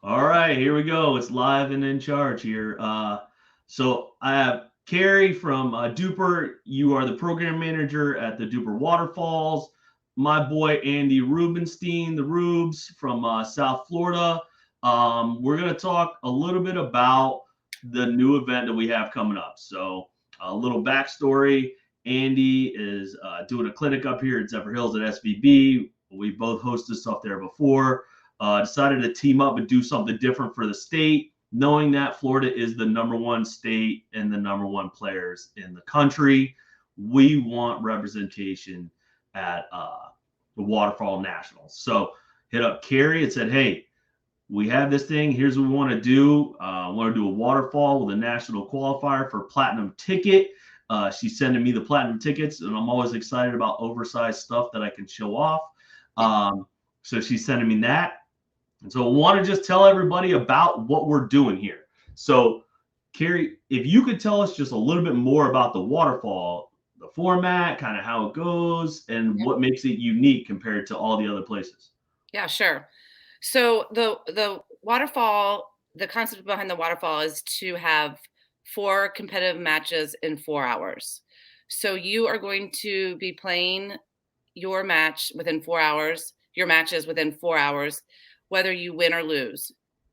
All right, here we go. It's live and in charge here. So I have Karri from Duper. You are the program manager at the Duper Waterfalls. My boy Andy Rubenstein, the Rubes from South Florida. We're going to talk a little bit about the new event that we have coming up. So a little backstory. Andy is doing a clinic up here at Zephyrhills at SVB. We both hosted stuff there before. Decided to team up and do something different for the state, knowing that Florida is the number one state and the number one players in the country. We want representation at the Waterfall Nationals. So hit up Karri and said, hey, we have this thing. Here's what we want to do. I want to do a waterfall with a national qualifier for platinum ticket. She's sending me the platinum tickets, and I'm always excited about oversized stuff that I can show off. So she's sending me that. And so I want to just tell everybody about what we're doing here. So, Karri, if you could tell us just a little bit more about the waterfall, the format, kind of how it goes, and what makes it unique compared to all the other places. Yeah, sure. So the waterfall, the concept behind the waterfall is to have 4 competitive matches in 4 hours. So you are going to be playing your match within 4 hours, your matches within 4 hours, whether you win or lose.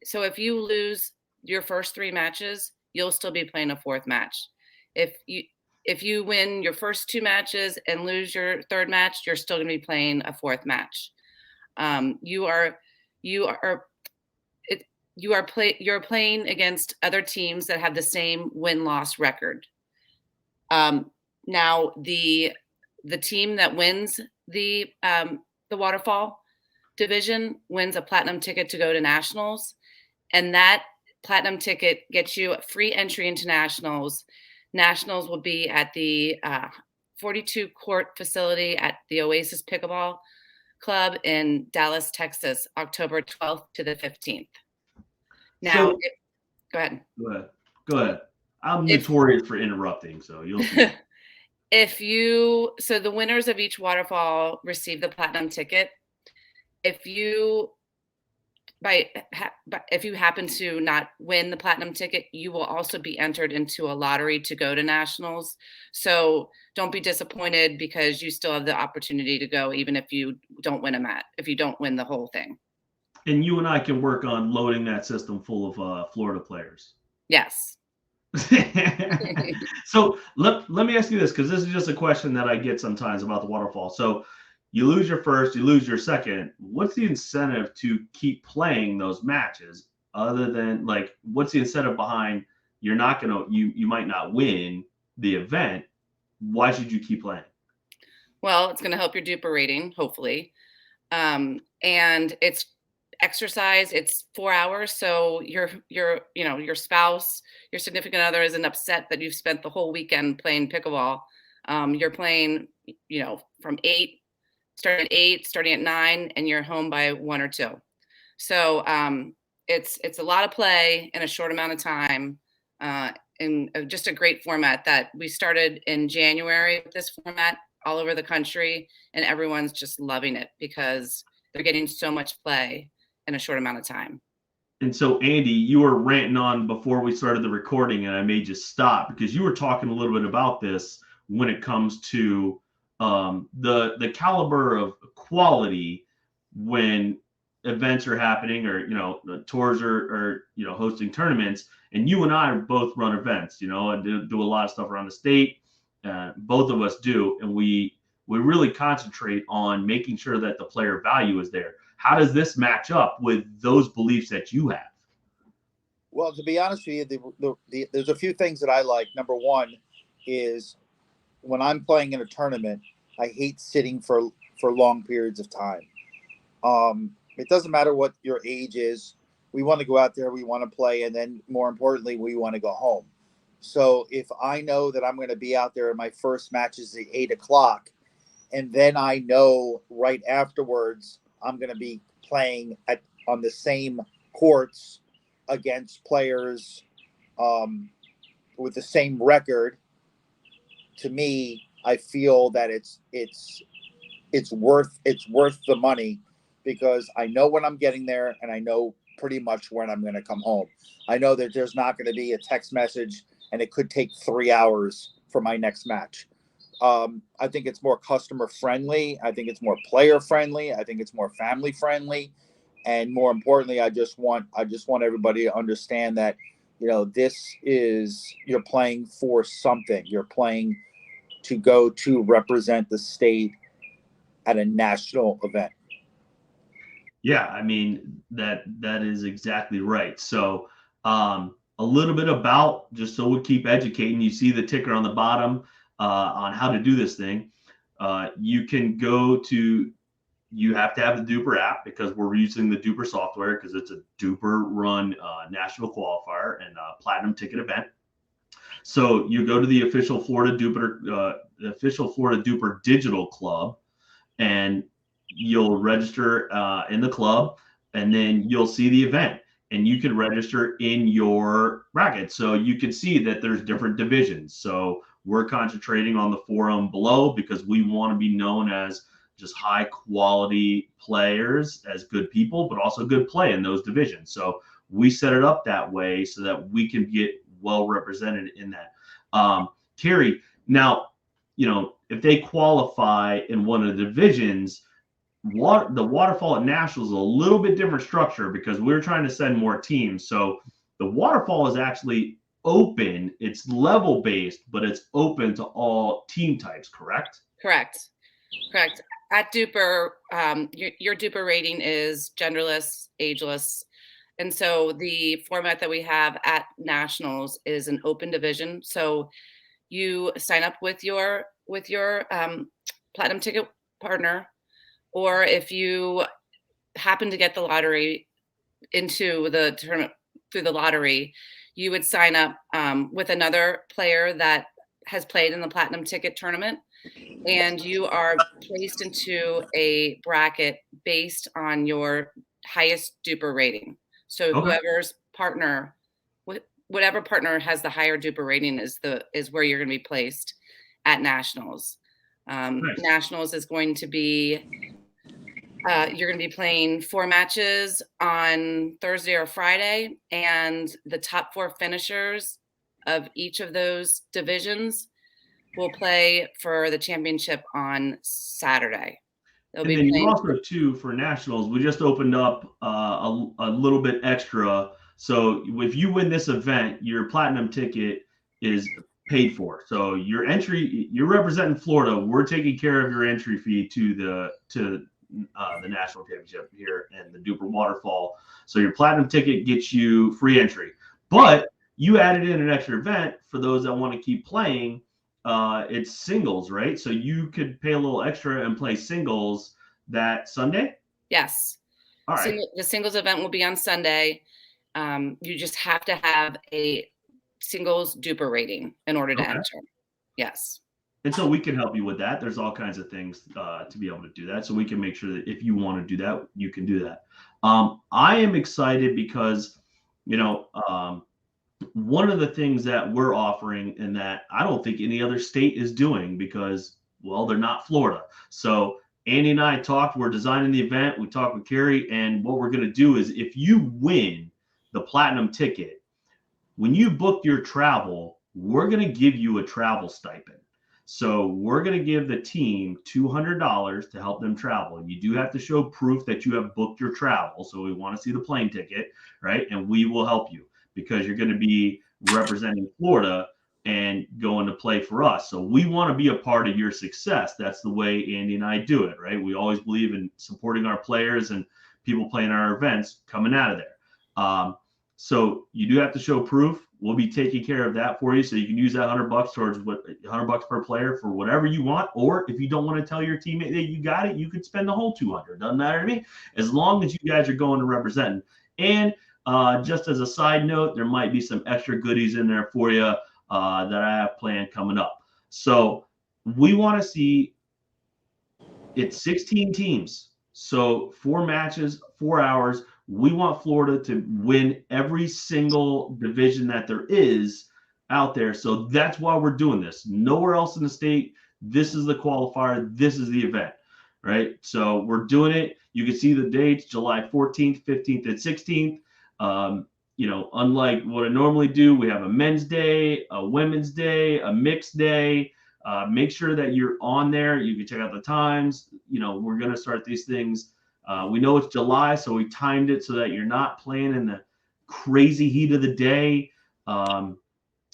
So if you lose your first 3 matches, you'll still be playing a 4th match. If you win your first 2 matches and lose your 3rd match, you're still going to be playing a 4th match. You're playing against other teams that have the same win-loss record. Now the team that wins the waterfall division wins a platinum ticket to go to nationals, and that platinum ticket gets you a free entry into nationals. Nationals will be at the 42 court facility at the Oasis Pickleball Club in Dallas, Texas, October 12th to the 15th. Now, go ahead. Go ahead. I'm notorious for interrupting, so you'll see. So the winners of each waterfall receive the platinum ticket. If you happen to not win the platinum ticket, you will also be entered into a lottery to go to nationals. So don't be disappointed, because you still have the opportunity to go, even if you don't win if you don't win the whole thing. And you and I can work on loading that system full of Florida players. Yes. So let me ask you this, because this is just a question that I get sometimes about the waterfall. So you lose your first, you lose your second. What's the incentive to keep playing those matches, other than, like, what's the incentive behind you might not win the event? Why should you keep playing? Well, it's going to help your duper rating, hopefully. And it's exercise. It's 4 hours. So your spouse, your significant other isn't upset that you've spent the whole weekend playing pickleball. You're playing, from 8, starting at 9, and you're home by 1 or 2. So it's a lot of play in a short amount of time, in just a great format that we started in January with this format all over the country, and everyone's just loving it because they're getting so much play in a short amount of time. And so, Andy, you were ranting on before we started the recording, and I made you stop because you were talking a little bit about this when it comes to the caliber of quality when events are happening, or the tours are hosting tournaments. And you and I both run events, and do a lot of stuff around the state. Both of us do, and we really concentrate on making sure that the player value is there. How does this match up with those beliefs that you have? Well, to be honest with you, there's a few things that I like. Number one is, when I'm playing in a tournament, I hate sitting for long periods of time. It doesn't matter what your age is. We want to go out there, we want to play, and then more importantly, we want to go home. So if I know that I'm going to be out there and my first match is at 8 o'clock, and then I know right afterwards I'm going to be playing on the same courts against players with the same record, to me, I feel that it's worth the money, because I know when I'm getting there, and I know pretty much when I'm going to come home. I know that there's not going to be a text message, and it could take 3 hours for my next match. I think it's more customer friendly. I think it's more player friendly. I think it's more family friendly, and more importantly, I just want everybody to understand that, you know, you're playing for something. You're playing to go to represent the state at a national event. Yeah, I mean, that is exactly right. So a little bit about, just so we keep educating, you see the ticker on the bottom on how to do this thing. You can go to, you have to have the Duper app because we're using the Duper software because it's a Duper run national qualifier and platinum ticket event. So you go to the official Florida Duper Digital Club, and you'll register in the club, and then you'll see the event, and you can register in your bracket. So you can see that there's different divisions. So we're concentrating on the forum below because we want to be known as just high quality players, as good people, but also good play in those divisions. So we set it up that way so that we can get well represented in that. Karri, now, you know, if they qualify in one of the divisions, the Waterfall at Nationals is a little bit different structure because we're trying to send more teams. So the Waterfall is actually open. It's level based, but it's open to all team types, correct? Correct. At Duper, your Duper rating is genderless, ageless. And so the format that we have at Nationals is an open division. So you sign up with your platinum ticket partner, or if you happen to get the lottery into the tournament through the lottery, you would sign up with another player that has played in the platinum ticket tournament, and you are placed into a bracket based on your highest Duper rating. So whoever's partner, whatever partner has the higher Duper rating is where you're going to be placed at Nationals. Nice. Nationals is going to be you're going to be playing 4 matches on Thursday or Friday, and the top 4 finishers of each of those divisions will play for the championship on Saturday. And then you also, too, for Nationals, we just opened up a little bit extra. So if you win this event, your platinum ticket is paid for. So your entry, you're representing Florida. We're taking care of your entry fee to the national championship here and the Duper Waterfall. So your platinum ticket gets you free entry. But you added in an extra event for those that want to keep playing. It's singles, right? So you could pay a little extra and play singles that Sunday? Yes. All right. The singles event will be on Sunday. You just have to have a singles Duper rating in order to enter. Yes. And so we can help you with that. There's all kinds of things to be able to do that. So we can make sure that if you want to do that, you can do that. I am excited because, you know, one of the things that we're offering and that I don't think any other state is doing because, well, they're not Florida. So Andy and I talked, we're designing the event. We talked with Karri, and what we're going to do is if you win the platinum ticket, when you book your travel, we're going to give you a travel stipend. So we're going to give the team $200 to help them travel. And you do have to show proof that you have booked your travel. So we want to see the plane ticket, right? And we will help you because you're going to be representing Florida and going to play for us. So we want to be a part of your success. That's the way Andy and I do it, right? We always believe in supporting our players and people playing our events coming out of there. So you do have to show proof. We'll be taking care of that for you. So you can use that $100 towards $100 per player for whatever you want. Or if you don't want to tell your teammate that you got it, you could spend the whole $200. Doesn't matter to me. As long as you guys are going to represent. And just as a side note, there might be some extra goodies in there for you that I have planned coming up. So we want to see it's 16 teams. So 4 matches, 4 hours. We want Florida to win every single division that there is out there. So that's why we're doing this. Nowhere else in the state. This is the qualifier. This is the event, right? So we're doing it. You can see the dates, July 14th, 15th, and 16th. You know, unlike what I normally do, we have a men's day, a women's day, a mixed day. Make sure that you're on there. You can check out the times. You know, we're going to start these things. We know it's July, so we timed it so that you're not playing in the crazy heat of the day. And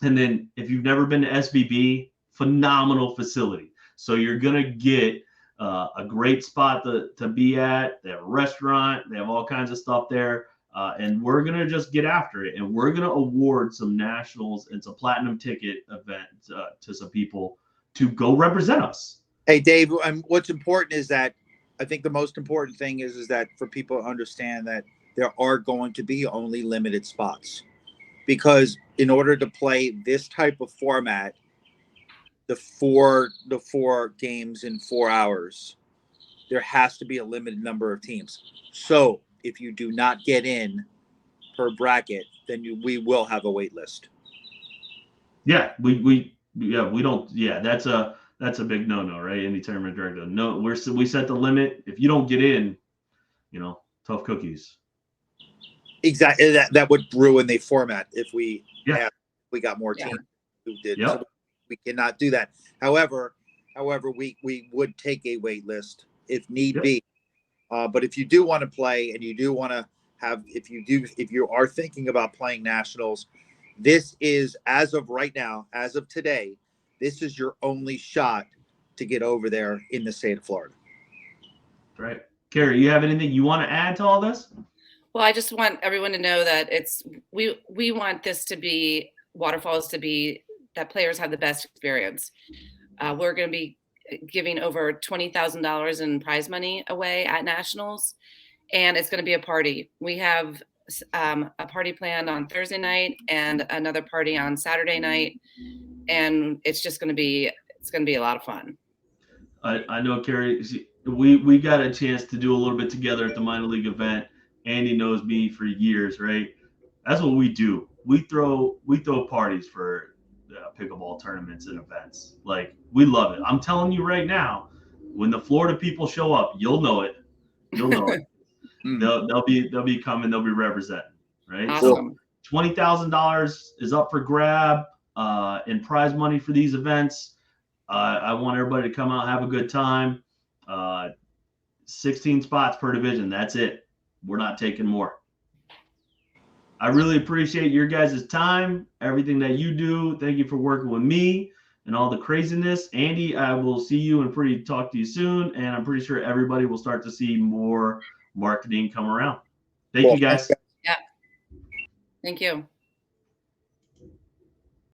then if you've never been to SBB, phenomenal facility. So you're going to get a great spot to be at. They have a restaurant. They have all kinds of stuff there. And we're going to just get after it. And we're going to award some nationals and some platinum ticket events to some people to go represent us. Hey, Dave, what's important is that I think the most important thing is that for people to understand that there are going to be only limited spots, because in order to play this type of format, the four games in 4 hours, there has to be a limited number of teams. So if you do not get in per bracket, then we will have a wait list. Yeah, we don't. Yeah, that's a big no-no, right? Any tournament director. No, we set the limit. If you don't get in, you know, tough cookies. Exactly. That would ruin the format if we got more teams who did. Yep. So we cannot do that. However, we would take a wait list if need be. But if you do want to play and you do want to have, if you are thinking about playing nationals, this is, as of right now, as of today, this is your only shot to get over there in the state of Florida. Right. Karri, you have anything you want to add to all this? Well, I just want everyone to know that we want this to be, Waterfalls to be, that players have the best experience. We're going to be giving over $20,000 in prize money away at nationals, and it's going to be a party. We have a party planned on Thursday night and another party on Saturday night, and it's going to be a lot of fun. I know, Karri, we got a chance to do a little bit together at the minor league event. Andy knows me for years, right? That's what we do. We throw parties for pickleball tournaments and events. Like, we love it. I'm telling you right now, when the Florida people show up, you'll know it. You'll know it. They'll be coming. They'll be representing, right? Awesome. So $20,000 is up for grab in prize money for these events. I want everybody to come out, have a good time. 16 spots per division. That's it. We're not taking more. I really appreciate your guys' time, everything that you do. Thank you for working with me and all the craziness. Andy, I will see you and talk to you soon. And I'm pretty sure everybody will start to see more marketing come around. Thank you, guys. Yeah. Thank you.